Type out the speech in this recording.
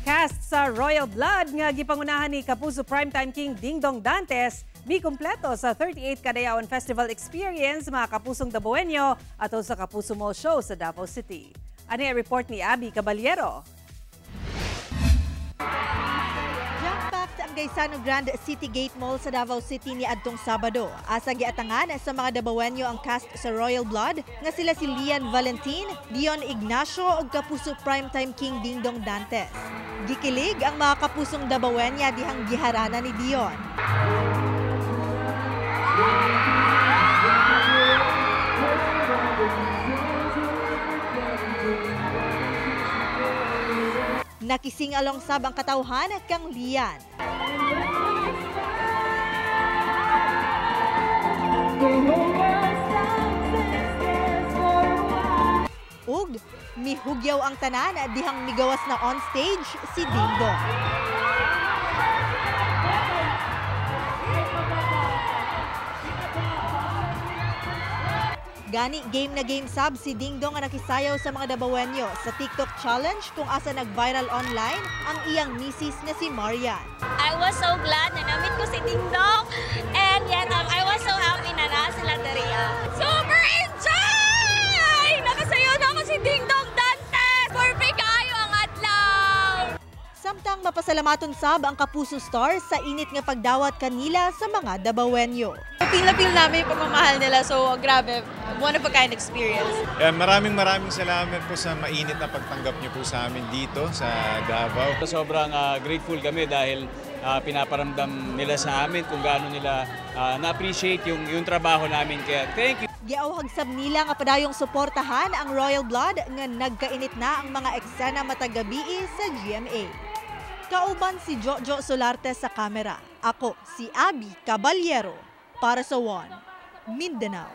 Cast sa Royal Blood nga gipangunahan ni Kapuso Primetime King Dingdong Dantes mi kumpleto sa 38th Kadayawan Festival Experience mga Kapusong Dabawenyo ato sa Kapuso Mall Show sa Davao City. Ano ang report ni Abby Caballero? Jam-packed ang Gaisano Grand City Gate Mall sa Davao City ni adtong Sabado. Asa giatangan sa mga Dabawenyo ang cast sa Royal Blood nga sila si Lian Valentin, Dion Ignacio ug Kapuso Primetime King Dingdong Dantes. Gikilig ang mga kapusong Dabawenya dihang giharana ni Dion. Nakising alongsab ang katawhan kang Lian. Ug mihugyaw ang tanan dihang migawas na on stage si Dingdong. Gani game na game sab si Dingdong nga nakisayaw sa mga Dabawenyo sa TikTok challenge kung asa nag-viral online ang iyang misis na si Marian. I was so glad na namit ko si Dingdong and yet I was so happy na nasa sila dariya. Super enjoy! Nakasayaw na ako si Dingdong Dantes! Perfect kayo ang adlaw! Samtang mapasalamaton sab ang Kapuso Stars sa init nga pagdawat kanila sa mga Dabawenyo. Feel namin yung pagmamahal nila, so grabe, one of a kind experience. Maraming salamat po sa mainit na pagtanggap niyo po sa amin dito sa Davao. Sobrang grateful kami dahil pinaparamdam nila sa amin kung gaano nila na-appreciate yung trabaho namin. Kaya thank you. Giawhag sab nila nga padayong suportahan ang Royal Blood nga nagkainit na ang mga eksena matag gabi sa GMA. Kauban si Jojo Solarte sa kamera. Ako si Abby Caballero para sa One Mindanao.